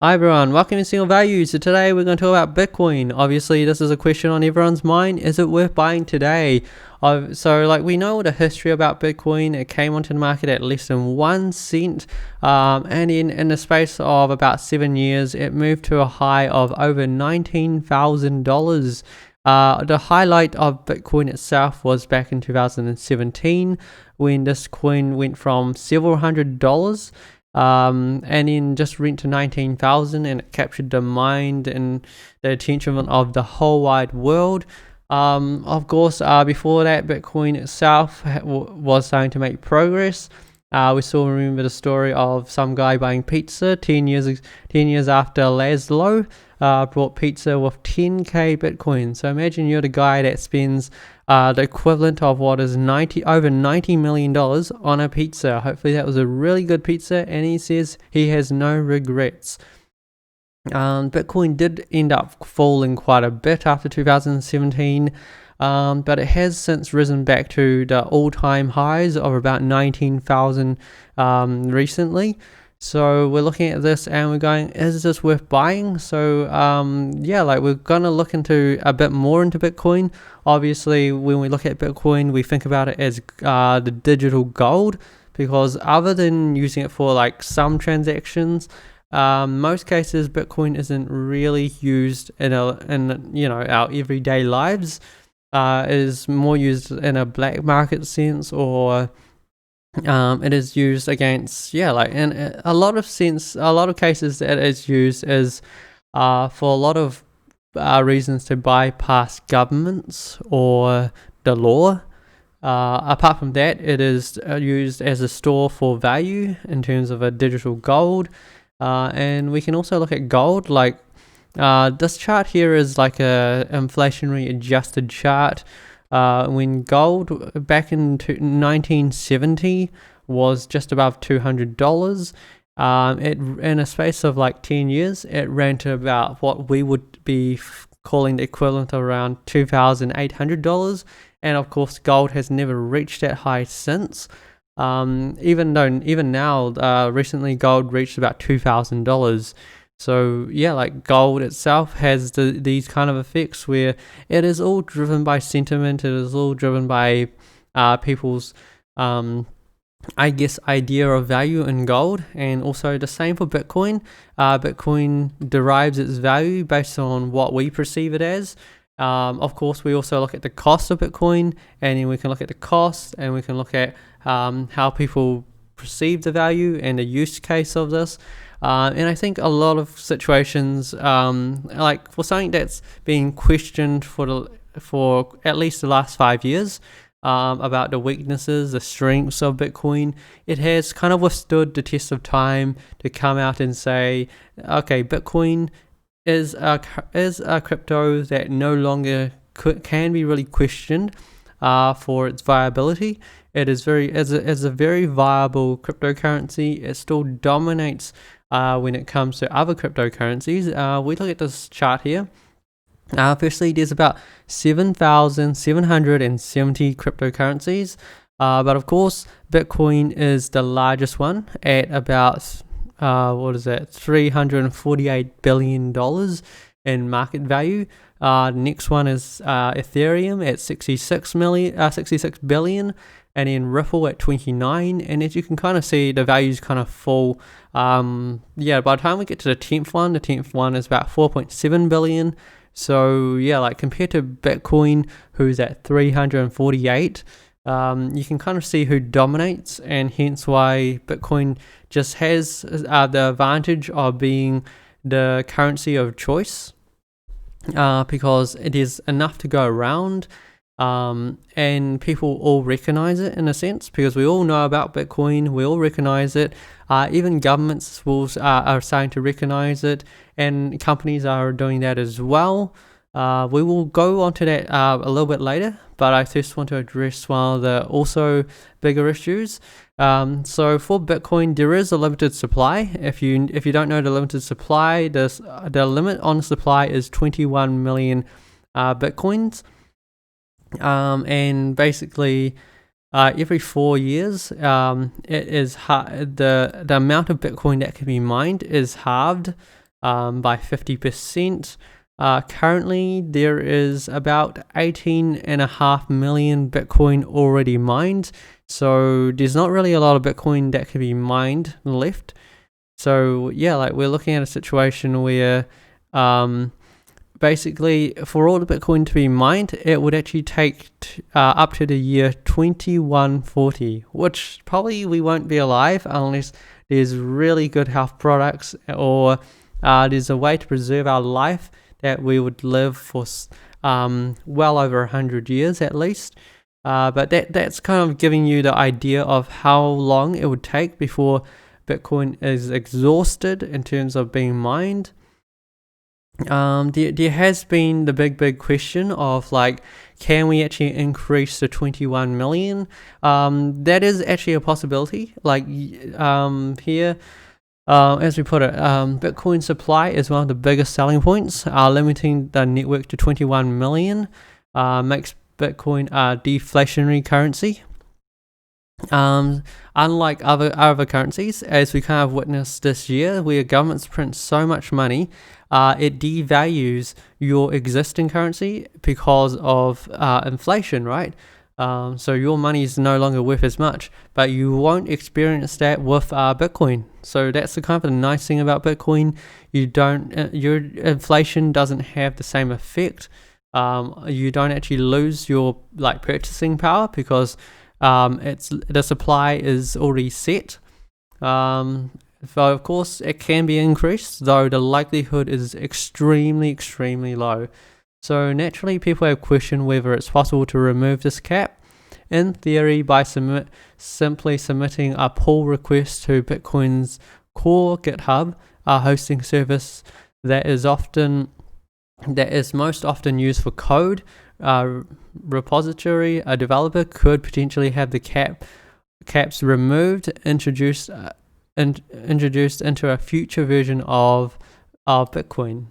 Hi everyone, welcome to Single Value. So today we're going to talk about Bitcoin. Obviously, this is a question on everyone's mind. Is it worth buying today? So we know the history about Bitcoin. It came onto the market at less than 1 cent. And in the space of about 7 years, it moved to a high of over $19,000. The highlight of Bitcoin itself was back in 2017 when this coin went from several $100s and then just went to 19,000, and it captured the mind and the attention of the whole wide world. Of course, before that, Bitcoin itself was starting to make progress. We still remember the story of some guy buying pizza 10 years after Laszlo brought pizza with 10k Bitcoin. So imagine you're the guy that spends the equivalent of what is over $90 million on a pizza. Hopefully that was a really good pizza, and he says he has no regrets. Bitcoin did end up falling quite a bit after 2017, but it has since risen back to the all-time highs of about 19,000 recently. So we're looking at this and we're going, is this worth buying? So we're gonna look into a bit more into Bitcoin. Obviously, when we look at Bitcoin, we think about it as the digital gold, because other than using it for like some transactions, most cases Bitcoin isn't really used in our everyday lives. It is more used in a black market sense, or it is used against in a lot of cases that it's used is for a lot of reasons to bypass governments or the law. Apart from that, it is used as a store for value in terms of a digital gold. And we can also look at gold. Like this chart here is like a inflationary adjusted chart. When gold back in 1970 was just above $200, it in a space of like 10 years, it ran to about what we would be calling the equivalent of around $2,800. And of course, gold has never reached that high since. Even now, recently gold reached about $2,000. So yeah, like gold itself has these kind of effects where it is all driven by sentiment. It is all driven by people's idea of value in gold. And also the same for Bitcoin. Bitcoin derives its value based on what we perceive it as. Of course, we also look at the cost of Bitcoin, and then we can look at the cost, and we can look at how people perceive the value and the use case of this. And I think a lot of situations, like for something that's been questioned for at least the last 5 years, about the weaknesses, the strengths of Bitcoin, it has kind of withstood the test of time to come out and say, okay, Bitcoin is a crypto that no longer can be really questioned for its viability. It is as a very viable cryptocurrency. It still dominates when it comes to other cryptocurrencies. We look at this chart here. Firstly, there's about 7,770 cryptocurrencies, but of course, Bitcoin is the largest one at about $348 billion in market value. Next one is Ethereum at 66 billion, and then Ripple at 29. And as you can kind of see, the values kind of fall. By the time we get to the 10th one is about 4.7 billion. So yeah, like compared to Bitcoin, who's at 348, you can kind of see who dominates, and hence why Bitcoin just has the advantage of being the currency of choice, because it is enough to go around, and people all recognize it in a sense, because we all know about Bitcoin, we all recognize it. Even governments are starting to recognize it, and companies are doing that as well. We will go on to that a little bit later, but I just want to address one of the also bigger issues. So for Bitcoin, there is a limited supply. If you don't know the limited supply, the limit on supply is 21 million Bitcoins. And basically, every 4 years, it is the amount of Bitcoin that can be mined is halved. by 50%. Currently, there is about 18.5 million Bitcoin already mined. So there's not really a lot of Bitcoin that can be mined left. So yeah, like we're looking at a situation where basically for all the Bitcoin to be mined, it would actually take up to the year 2140, which probably we won't be alive unless there's really good health products or there's a way to preserve our life that we would live for well over 100 years at least. But that's kind of giving you the idea of how long it would take before Bitcoin is exhausted in terms of being mined. There has been the big question of like, can we actually increase to 21 million? That is actually a possibility. Like here, as we put it, Bitcoin supply is one of the biggest selling points. Limiting the network to 21 million makes Bitcoin a deflationary currency. Unlike other currencies, as we kind of witnessed this year, where governments print so much money, it devalues your existing currency because of inflation, right? So your money is no longer worth as much, but you won't experience that with Bitcoin. So that's the kind of the nice thing about Bitcoin. You don't, your inflation doesn't have the same effect. You don't actually lose your like purchasing power because it's the supply is already set. So of course it can be increased, though the likelihood is extremely low. So naturally people have questioned whether it's possible to remove this cap. In theory, by simply submitting a pull request to Bitcoin's core GitHub, a hosting service that is most often used for code repository, a developer could potentially have the caps removed, introduced into a future version of Bitcoin.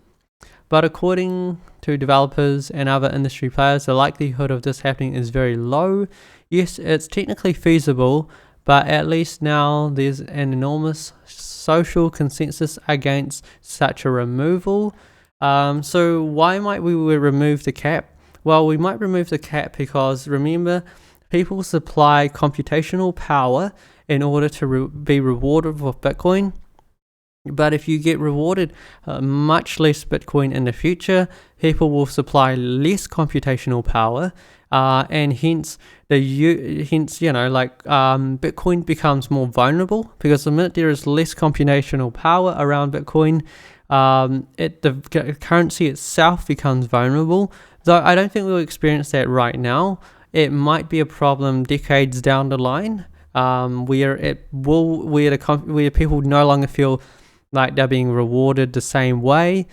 But according to developers and other industry players, the likelihood of this happening is very low. Yes, it's technically feasible, but at least now there's an enormous social consensus against such a removal. So why might we remove the cap? Well, we might remove the cap because, remember, people supply computational power in order to be rewarded with Bitcoin. But if you get rewarded much less Bitcoin in the future, people will supply less computational power, and hence Bitcoin becomes more vulnerable, because the minute there is less computational power around Bitcoin, the currency itself becomes vulnerable. Though I don't think we'll experience that right now. It might be a problem decades down the line, where people no longer feel like they're being rewarded the same way,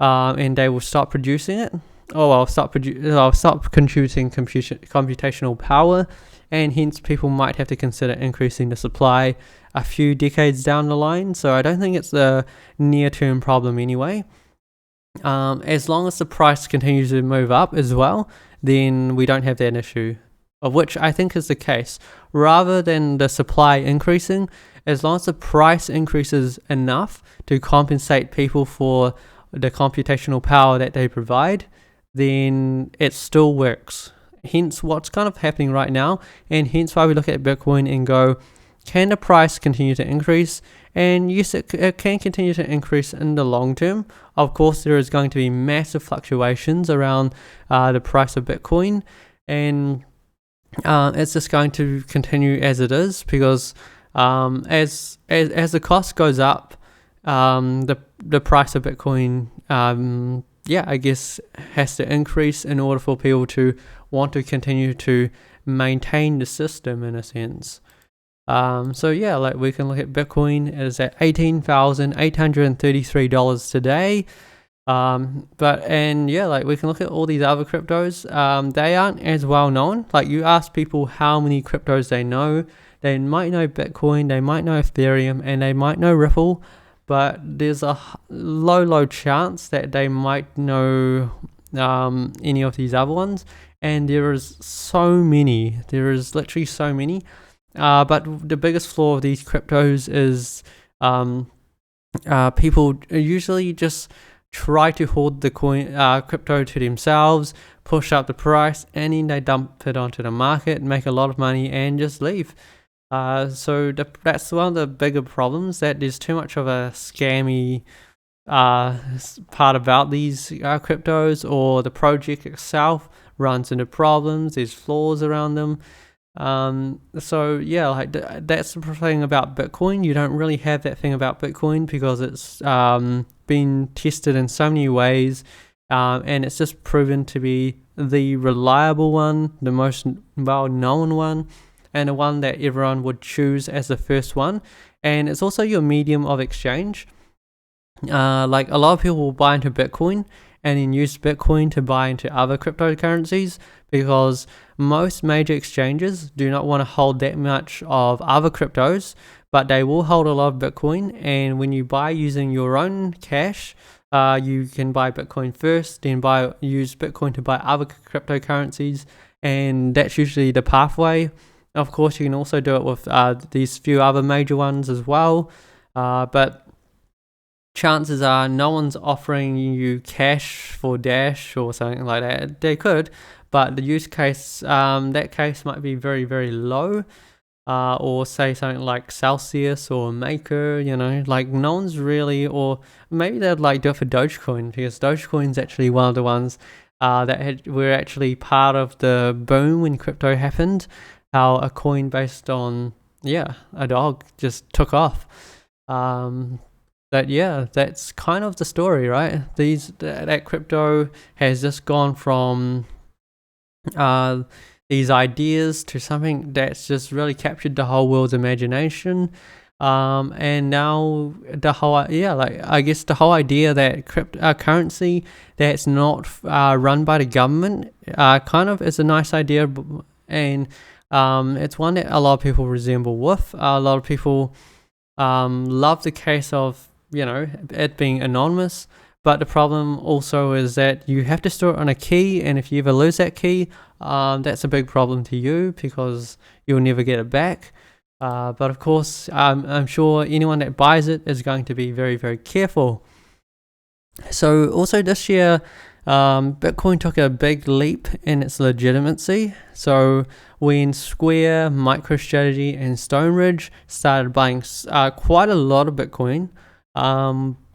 and they will stop producing it. I'll stop contributing computational power, and hence people might have to consider increasing the supply a few decades down the line. So I don't think it's a near-term problem anyway. As long as the price continues to move up as well, then we don't have that issue, of which I think is the case. Rather than the supply increasing, as long as the price increases enough to compensate people for the computational power that they provide, then it still works. Hence what's kind of happening right now, and hence why we look at Bitcoin and go, can the price continue to increase? And yes, it can continue to increase in the long term. Of course, there is going to be massive fluctuations around the price of Bitcoin, and it's just going to continue as it is, because as the cost goes up, the price of Bitcoin, I guess, has to increase in order for people to want to continue to maintain the system in a sense. So yeah, like we can look at Bitcoin is at $18,833 today. Like we can look at all these other cryptos. They aren't as well known. Like you ask people how many cryptos they know. They might know Bitcoin, they might know Ethereum, and they might know Ripple, but there's a low chance that they might know any of these other ones. And there is literally so many. But the biggest flaw of these cryptos is people usually just try to hold the crypto to themselves, push up the price, and then they dump it onto the market, make a lot of money, and just leave. So that's one of the bigger problems, that there's too much of a scammy part about these cryptos, or the project itself runs into problems, there's flaws around them. So yeah, like that's the thing about Bitcoin. You don't really have that thing about Bitcoin because it's been tested in so many ways, and it's just proven to be the reliable one, the most well-known one, and the one that everyone would choose as the first one. And it's also your medium of exchange. Like a lot of people will buy into Bitcoin and then use Bitcoin to buy into other cryptocurrencies, because most major exchanges do not want to hold that much of other cryptos, but they will hold a lot of Bitcoin. And when you buy using your own cash, you can buy Bitcoin first, then use Bitcoin to buy other cryptocurrencies, and that's usually the pathway. Of course, you can also do it with these few other major ones as well, but chances are no one's offering you cash for Dash or something like that. They could, but the use case, that case might be very, very low. Or say something like Celsius or Maker, like no one's really, or maybe they'd like do it for Dogecoin, because Dogecoin's actually one of the ones that were actually part of the boom when crypto happened. How a coin based on a dog just took off. That's kind of the story, right? That crypto has just gone from these ideas to something that's just really captured the whole world's imagination. And now the whole I guess the whole idea that cryptocurrency that's not run by the government kind of is a nice idea, and it's one that a lot of people resemble with. A lot of people love the case of it being anonymous, but the problem also is that you have to store it on a key, and if you ever lose that key, that's a big problem to you, because you'll never get it back. But of course, I'm sure anyone that buys it is going to be very, very careful. So also this year, Bitcoin took a big leap in its legitimacy. So when Square, MicroStrategy, and Stoneridge started buying quite a lot of Bitcoin,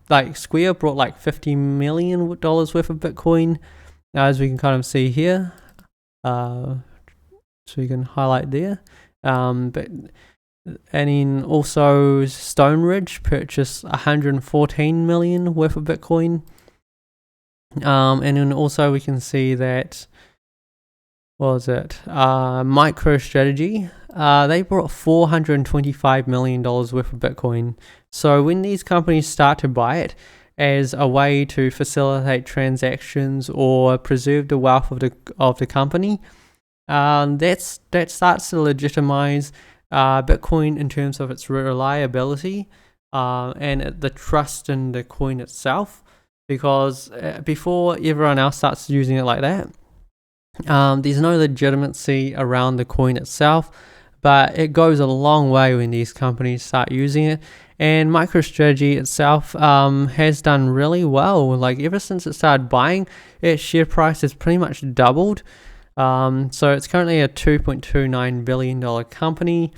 like Square brought like $50 million worth of Bitcoin, as we can kind of see here. So we can highlight there. And then also Stoneridge purchased 114 million worth of Bitcoin. And then also we can see that, what was it? MicroStrategy, they brought $425 million worth of Bitcoin. So when these companies start to buy it as a way to facilitate transactions or preserve the wealth of the company, that starts to legitimize Bitcoin in terms of its reliability and the trust in the coin itself. Because before everyone else starts using it like that, there's no legitimacy around the coin itself, but it goes a long way when these companies start using it. And MicroStrategy itself has done really well. Like ever since it started buying, its share price has pretty much doubled. So it's currently a $2.29 billion company,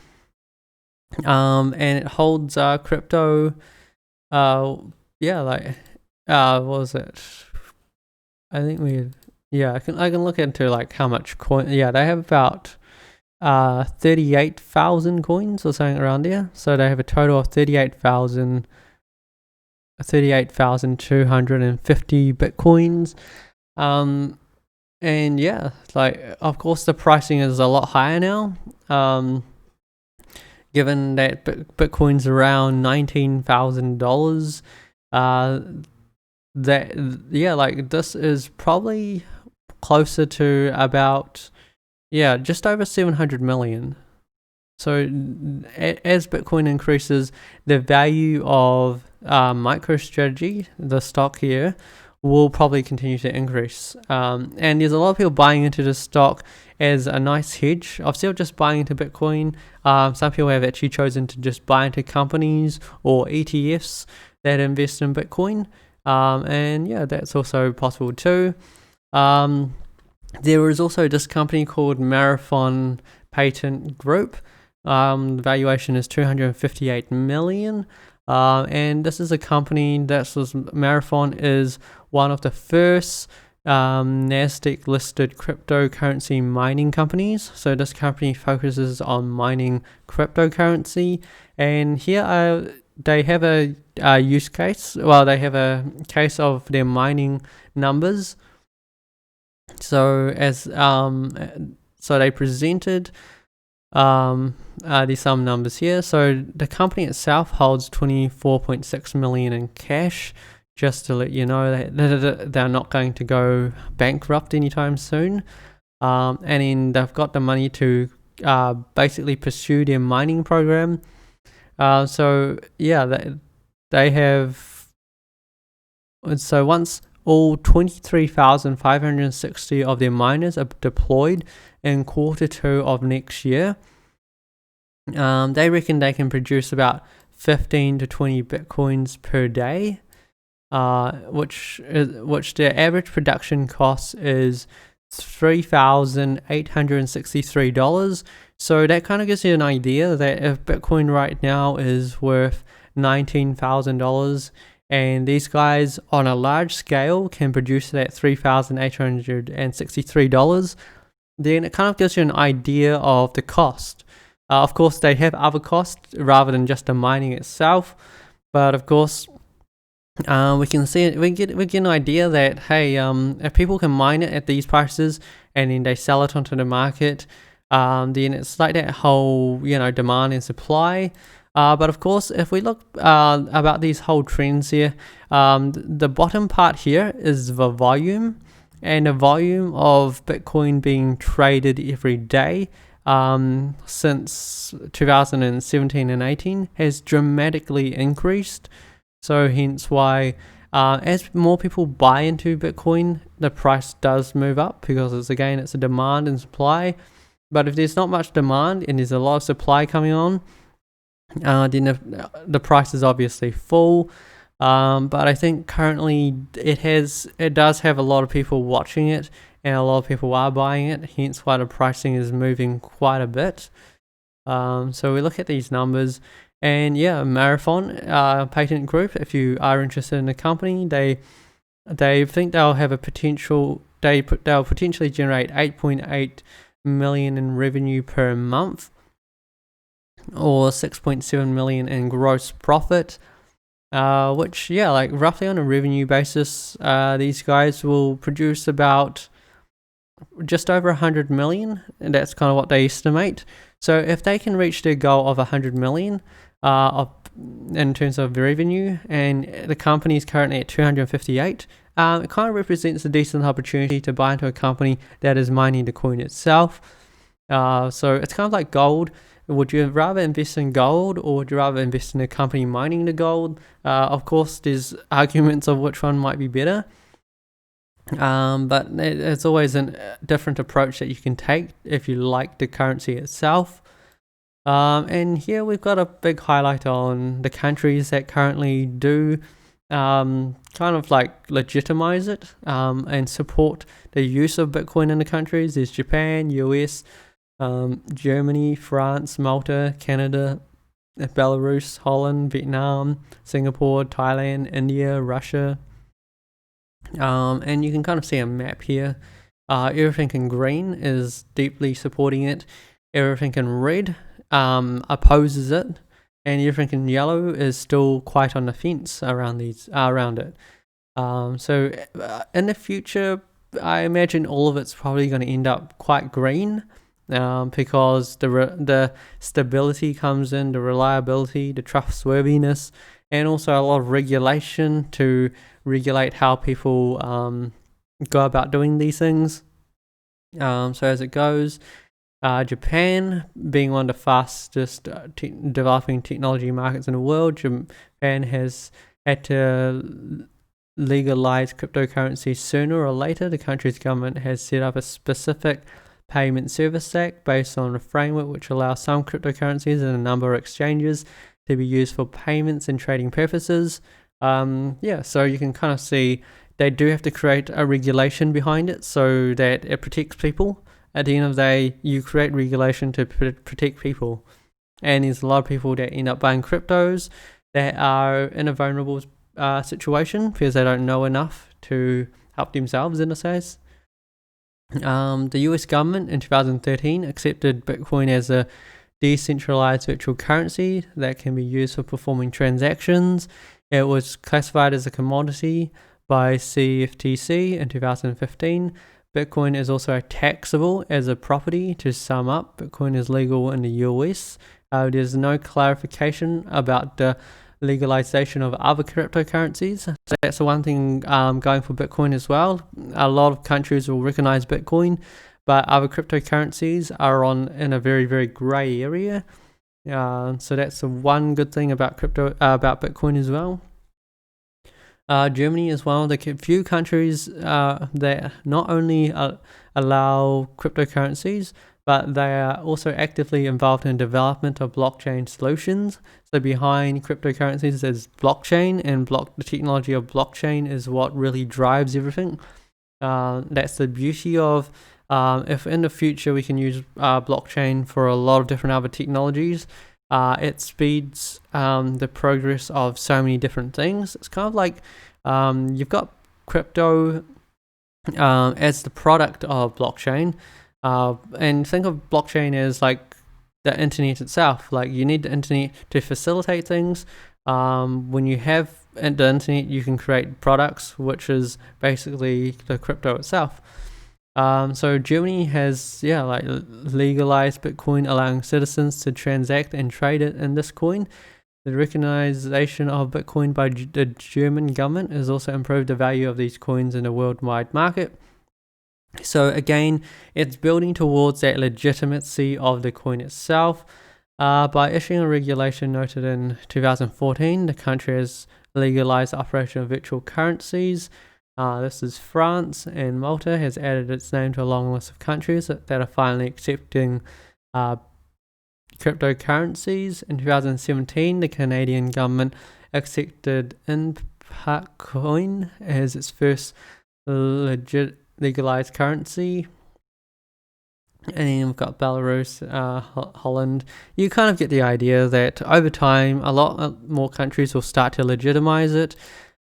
and it holds crypto. What was it? I think I can look into like how much coin. Yeah, they have about 38,000 coins or something around there. So they have a total of 38,250 Bitcoins. And yeah, like of course the pricing is a lot higher now. Given that Bitcoin's around $19,000. This is probably closer to about just over 700 million. So as Bitcoin increases, the value of MicroStrategy, the stock here, will probably continue to increase. And there's a lot of people buying into this stock as a nice hedge of still just buying into Bitcoin. Some people have actually chosen to just buy into companies or ETFs that invest in Bitcoin. And yeah, that's also possible too. There is also this company called Marathon Patent Group. The valuation is 258 million. And this is a company Marathon is one of the first Nasdaq listed cryptocurrency mining companies. So this company focuses on mining cryptocurrency, and here they have a use case. Well, they have a case of their mining numbers. So so they presented these some numbers here. So the company itself holds 24.6 million in cash. Just to let you know that they're not going to go bankrupt anytime soon. And then they've got the money to basically pursue their mining program. So yeah, they have. So once all 23,560 of their miners are deployed in Q2 of next year, they reckon they can produce about 15 to 20 Bitcoins per day. Which their average production cost is $3,863. So that kind of gives you an idea that if Bitcoin right now is worth $19,000, and these guys on a large scale can produce that $3,863, then it kind of gives you an idea of the cost. Of course, they have other costs rather than just the mining itself, but of course, we can see it. We get an idea that hey, if people can mine it at these prices and then they sell it onto the market, then it's like that whole demand and supply. But of course, if we look about these whole trends here, the bottom part here is the volume, and the volume of Bitcoin being traded every day since 2017 and 18 has dramatically increased. So hence why as more people buy into Bitcoin, the price does move up, because it's a demand and supply. But if there's not much demand and there's a lot of supply coming on, then the price is obviously full. But I think currently it does have a lot of people watching it, and a lot of people are buying it, hence why the pricing is moving quite a bit. So we look at these numbers. And yeah, Marathon Patent Group, if you are interested in the company, they think they'll have a potential. They'll potentially generate 8.8 million in revenue per month, or 6.7 million in gross profit. Which like roughly on a revenue basis, these guys will produce about just over 100 million, and that's kind of what they estimate. So if they can reach their goal of 100 million. In terms of revenue, and the company is currently at 258, it kind of represents a decent opportunity to buy into a company that is mining the coin itself. So it's kind of like gold. Would you rather invest in gold, or would you rather invest in a company mining the gold? Of course, there's arguments of which one might be better. But it's always a different approach that you can take if you like the currency itself. And here we've got a big highlight on the countries that currently do kind of like legitimize it and support the use of Bitcoin in the countries. There's Japan, US, Germany, France, Malta, Canada, Belarus, Holland, Vietnam, Singapore, Thailand, India, Russia. And you can kind of see a map here. Everything in green is deeply supporting it. Everything in red opposes it, and everything in yellow is still quite on the fence around it. So in the future, I imagine all of it's probably going to end up quite green, because the stability comes in, the reliability, the trustworthiness, and also a lot of regulation to regulate how people go about doing these things. So as it goes, Japan, being one of the fastest developing technology markets in the world, Japan has had to legalize cryptocurrency sooner or later. The country's government has set up a specific payment service act based on a framework which allows some cryptocurrencies and a number of exchanges to be used for payments and trading purposes. Yeah, so you can kind of see they do have to create a regulation behind it so that it protects people. At the end of the day, you create regulation to protect people. And there's a lot of people that end up buying cryptos that are in a vulnerable situation because they don't know enough to help themselves in a sense. The US government in 2013 accepted Bitcoin as a decentralized virtual currency that can be used for performing transactions. It was classified as a commodity by CFTC in 2015. Bitcoin is also taxable as a property. To sum up, Bitcoin is legal in the US. There's no clarification about the legalization of other cryptocurrencies. So that's the one thing going for Bitcoin as well. A lot of countries will recognize Bitcoin, but other cryptocurrencies are in a very, very gray area. So that's the one good thing about about Bitcoin as well. Germany is one of the few countries that not only allow cryptocurrencies, but they are also actively involved in development of blockchain solutions. So behind cryptocurrencies is blockchain, and the technology of blockchain is what really drives everything. That's the beauty of if in the future we can use blockchain for a lot of different other technologies. It speeds the progress of so many different things. It's kind of like you've got crypto as the product of blockchain, and think of blockchain as like the internet itself. Like you need the internet to facilitate things. When you have the internet, you can create products, which is basically the crypto itself. So Germany has legalized Bitcoin, allowing citizens to transact and trade it in this coin. The recognition of Bitcoin by the German government has also improved the value of these coins in the worldwide market. So again, it's building towards that legitimacy of the coin itself. By issuing a regulation noted in 2014, the country has legalized the operation of virtual currencies. This is France, and Malta has added its name to a long list of countries that are finally accepting cryptocurrencies. In 2017, the Canadian government accepted Bitcoin as its first legalized currency. And then we've got Belarus, Holland. You kind of get the idea that over time, a lot more countries will start to legitimize it.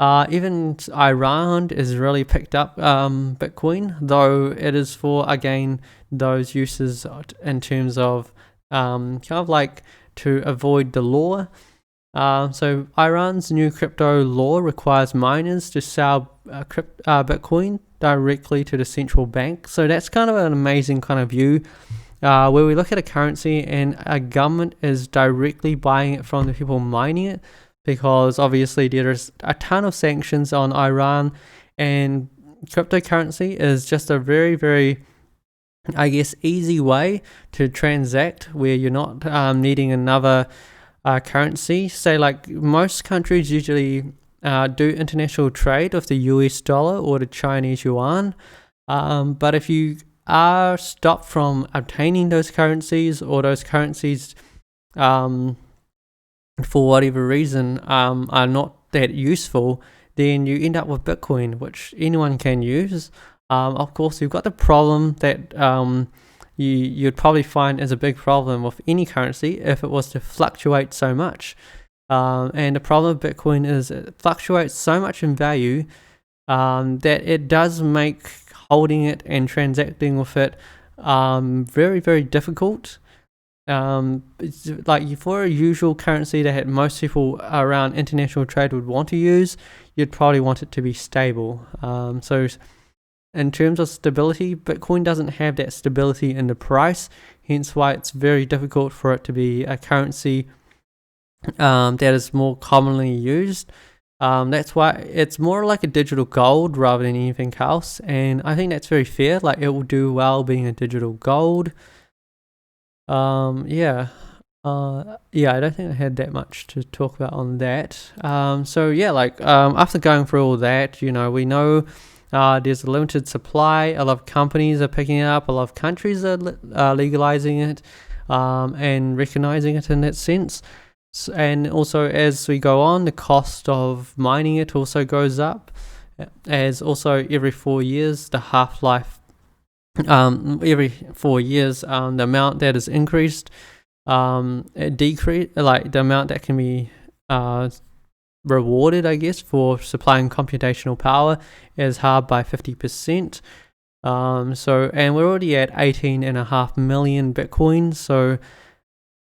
Even Iran is really picked up Bitcoin, though it is for, again, those uses in terms of kind of like to avoid the law. So Iran's new crypto law requires miners to sell Bitcoin directly to the central bank. So that's kind of an amazing kind of view where we look at a currency and a government is directly buying it from the people mining it, because obviously there's a ton of sanctions on Iran, and cryptocurrency is just a very, very, I guess, easy way to transact where you're not needing another currency. Say like most countries usually do international trade with the US dollar or the Chinese yuan, but if you are stopped from obtaining those currencies, or those currencies for whatever reason are not that useful, then you end up with Bitcoin, which anyone can use. Of course, you've got the problem that you'd probably find is a big problem with any currency if it was to fluctuate so much. And the problem with Bitcoin is it fluctuates so much in value that it does make holding it and transacting with it very, very difficult. It's like for a usual currency that most people around international trade would want to use, you'd probably want it to be stable. So in terms of stability, Bitcoin doesn't have that stability in the price, hence why it's very difficult for it to be a currency that is more commonly used. That's why it's more like a digital gold rather than anything else, and I think that's very fair. Like it will do well being a digital gold. I don't think I had that much to talk about on that. After going through all that, we know there's a limited supply. A lot of companies are picking it up. A lot of countries are legalizing it and recognizing it in that sense. And also as we go on, the cost of mining it also goes up, as also every 4 years the half-life, every 4 years the amount that is increased, it decrease, like the amount that can be rewarded, I guess, for supplying computational power is halved by 50%. And we're already at 18.5 million Bitcoin. So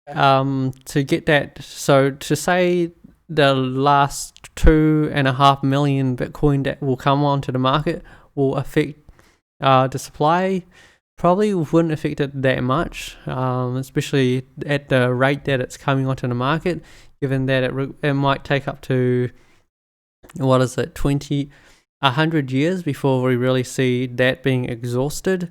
to get that, so to say the last 2.5 million Bitcoin that will come onto the market will affect the supply, probably wouldn't affect it that much, especially at the rate that it's coming onto the market, given that it might take up to, 100 years before we really see that being exhausted.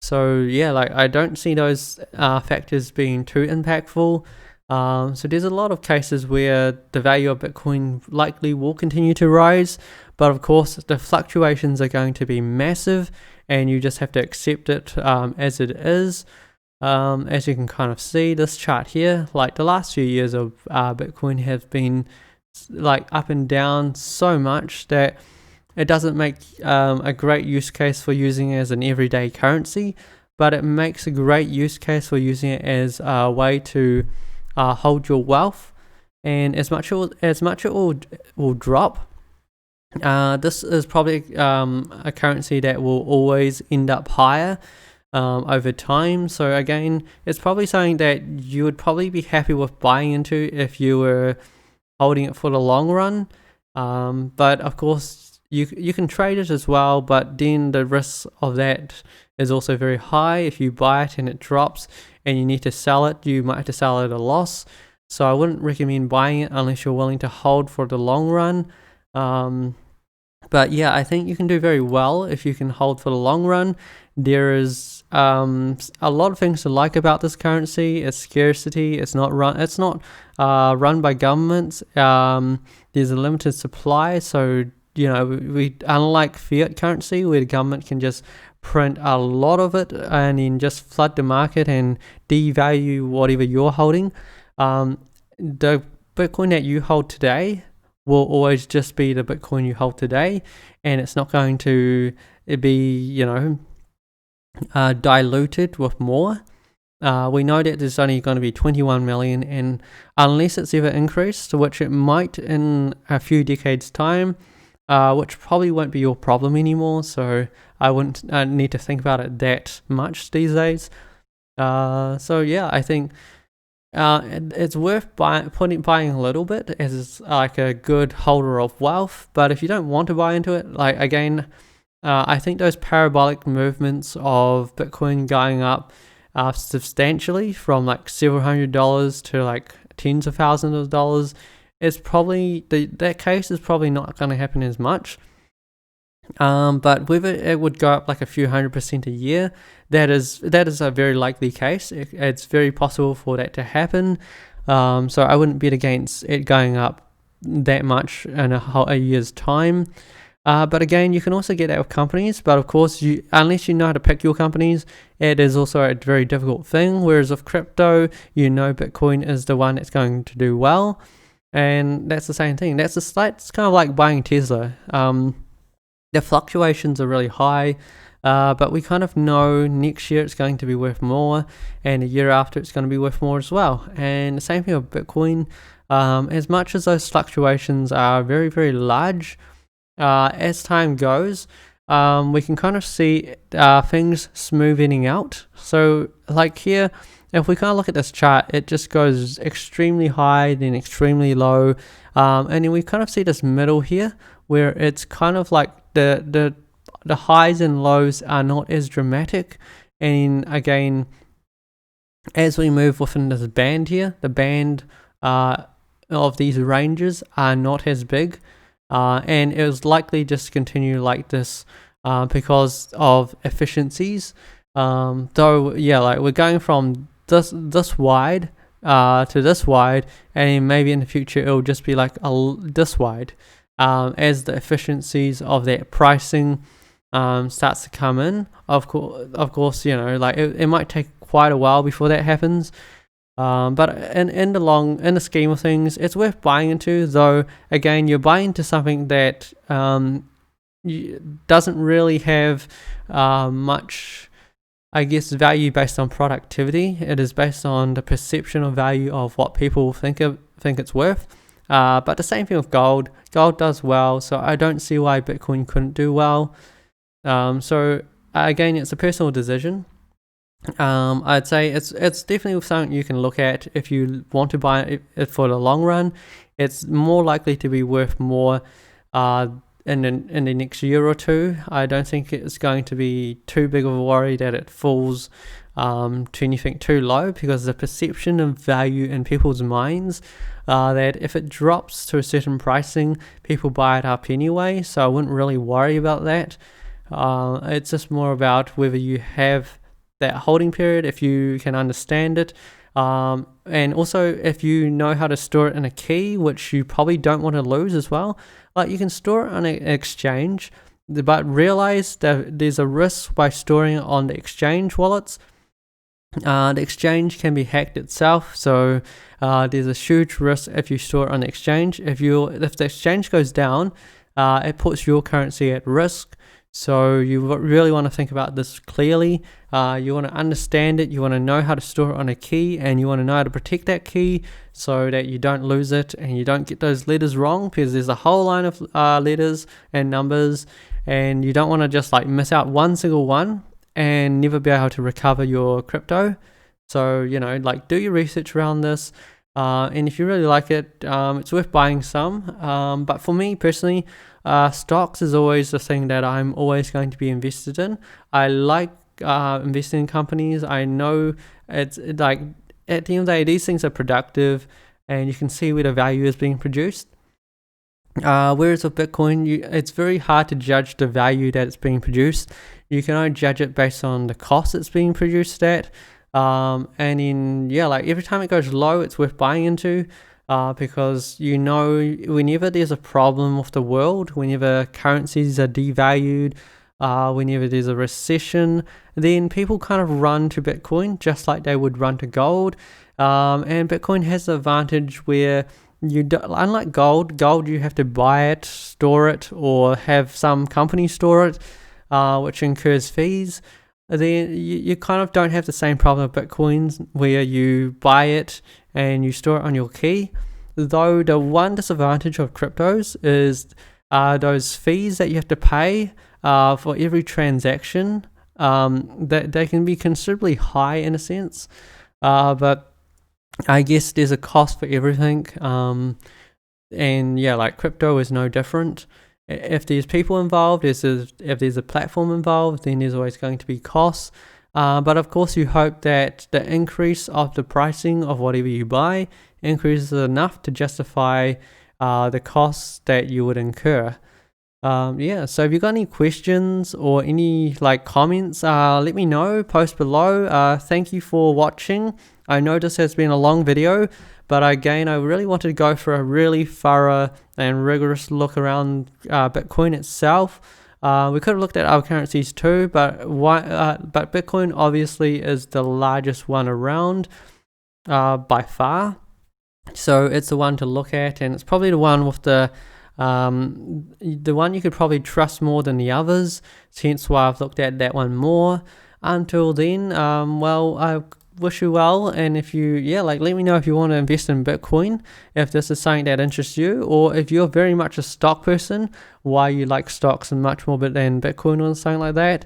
So yeah, like I don't see those factors being too impactful. So there's a lot of cases where the value of Bitcoin likely will continue to rise, but of course the fluctuations are going to be massive, and you just have to accept it as it is. As you can kind of see this chart here, like the last few years of Bitcoin have been like up and down so much that it doesn't make a great use case for using it as an everyday currency, but it makes a great use case for using it as a way to hold your wealth. And as much it will drop, this is probably a currency that will always end up higher over time. So again, it's probably something that you would probably be happy with buying into if you were holding it for the long run. But of course, you can trade it as well, but then the risk of that is also very high. If you buy it and it drops and you need to sell it, you might have to sell it at a loss. So I wouldn't recommend buying it unless you're willing to hold for the long run. But yeah, I think you can do very well if you can hold for the long run. There is a lot of things to like about this currency. It's scarcity. It's not run by governments. There's a limited supply, so we unlike fiat currency where the government can just print a lot of it and then just flood the market and devalue whatever you're holding. The Bitcoin that you hold today will always just be the Bitcoin you hold today, and it's not going to be diluted with more. We know that there's only going to be 21 million, and unless it's ever increased, which it might in a few decades time, which probably won't be your problem anymore, so I wouldn't need to think about it that much these days. So yeah, I think it's worth buying a little bit as like a good holder of wealth. But if you don't want to buy into it, like again, I think those parabolic movements of Bitcoin going up substantially from like several $100s to like tens of thousands of dollars is probably that case is probably not going to happen as much. But whether it would go up like a few 100% a year, that is a very likely case. It's very possible for that to happen. So I wouldn't bet against it going up that much in a year's time. But again, you can also get that with companies. But of course, unless you know how to pick your companies, it is also a very difficult thing. Whereas with crypto, Bitcoin is the one that's going to do well. And that's the same thing. It's kind of like buying Tesla. The fluctuations are really high, but we kind of know next year it's going to be worth more, and a year after it's going to be worth more as well. And the same thing with Bitcoin. As much as those fluctuations are very, very large, as time goes, we can kind of see things smoothing out. So like here, if we kind of look at this chart, it just goes extremely high, then extremely low, and then we kind of see this middle here where it's kind of like the highs and lows are not as dramatic. And again, as we move within this band here, the band of these ranges are not as big, and it was likely just continue like this because of efficiencies. Though yeah, like we're going from this wide to this wide, and maybe in the future it'll just be like this wide, as the efficiencies of that pricing starts to come in. Of course, like it might take quite a while before that happens, But in the scheme of things, it's worth buying into. Though again, you're buying into something that doesn't really have much, I guess, value based on productivity. It is based on the perception of value of what people think it's worth. But the same thing with gold. Gold does well, so I don't see why Bitcoin couldn't do well. So again, it's a personal decision. I'd say it's definitely something you can look at if you want to buy it for the long run. It's more likely to be worth more in the next year or two. I don't think it's going to be too big of a worry that it falls to anything too low, because the perception of value in people's minds, that if it drops to a certain pricing, people buy it up anyway, so I wouldn't really worry about that. It's just more about whether you have that holding period, if you can understand it, and also if you know how to store it in a key, which you probably don't want to lose as well. Like, you can store it on an exchange, but realize that there's a risk by storing it on the exchange wallets. The exchange can be hacked itself, so there's a huge risk if you store it on the exchange. If the exchange goes down, it puts your currency at risk. So you really want to think about this clearly. You want to understand it, you want to know how to store it on a key, and you want to know how to protect that key so that you don't lose it and you don't get those letters wrong, because there's a whole line of letters and numbers, and you don't want to just like miss out one single one and never be able to recover your crypto. So, like, do your research around this. And if you really like it, it's worth buying some. But for me personally, stocks is always the thing that I'm always going to be invested in. I like investing in companies. I know it's like, at the end of the day, these things are productive and you can see where the value is being produced. Whereas with Bitcoin, it's very hard to judge the value that it's being produced. You can only judge it based on the cost it's being produced at. And then, like, every time it goes low, it's worth buying into, because whenever there's a problem with the world, whenever currencies are devalued, whenever there's a recession, then people kind of run to Bitcoin just like they would run to gold. And Bitcoin has the advantage where unlike gold you have to buy it, store it, or have some company store it, which incurs fees. Then you kind of don't have the same problem with Bitcoins where you buy it and you store it on your key. Though the one disadvantage of cryptos is those fees that you have to pay for every transaction, that they can be considerably high in a sense. But I guess there's a cost for everything. And like, crypto is no different. If there's people involved, if there's a platform involved, then there's always going to be costs. But of course, you hope that the increase of the pricing of whatever you buy increases enough to justify the costs that you would incur. So if you've got any questions or any comments, let me know, post below. Thank you for watching. I know this has been a long video, but again, I really wanted to go for a really thorough and rigorous look around Bitcoin itself. We could have looked at other currencies too, but Bitcoin obviously is the largest one around by far. So it's the one to look at, and it's probably the one with the one you could probably trust more than the others. Hence why I've looked at that one more. Until then, I wish you well, and if you let me know if you want to invest in Bitcoin, if this is something that interests you, or if you're very much a stock person, why you like stocks much more than Bitcoin or something like that.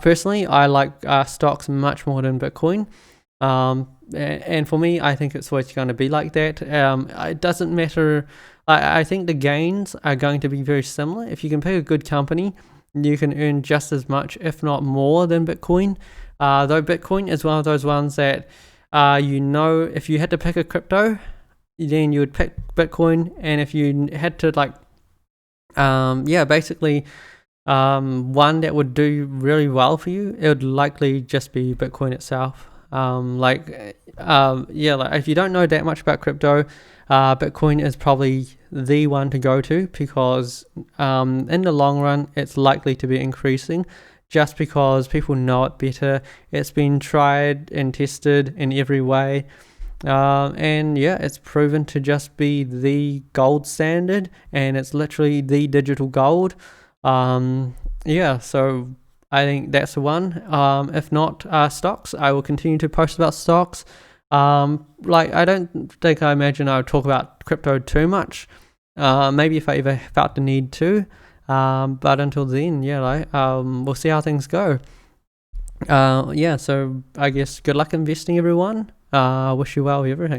Personally, I like stocks much more than Bitcoin, and for me, I think it's always going to be like that. It doesn't matter. I think the gains are going to be very similar. If you can pick a good company, you can earn just as much, if not more, than Bitcoin. Though Bitcoin is one of those ones that, if you had to pick a crypto, then you would pick Bitcoin. And if you had to one that would do really well for you, it would likely just be Bitcoin itself. If you don't know that much about crypto, Bitcoin is probably the one to go to, because in the long run, it's likely to be increasing, just because people know it better. It's been tried and tested in every way. And yeah, it's proven to just be the gold standard, and it's literally the digital gold. Yeah, so I think that's the one. If not stocks, I will continue to post about stocks. Like I don't think I imagine I would talk about crypto too much. Maybe if I ever felt the need to. But until then, yeah, like we'll see how things go. Yeah, so I guess good luck investing, everyone. Wish you well with everything.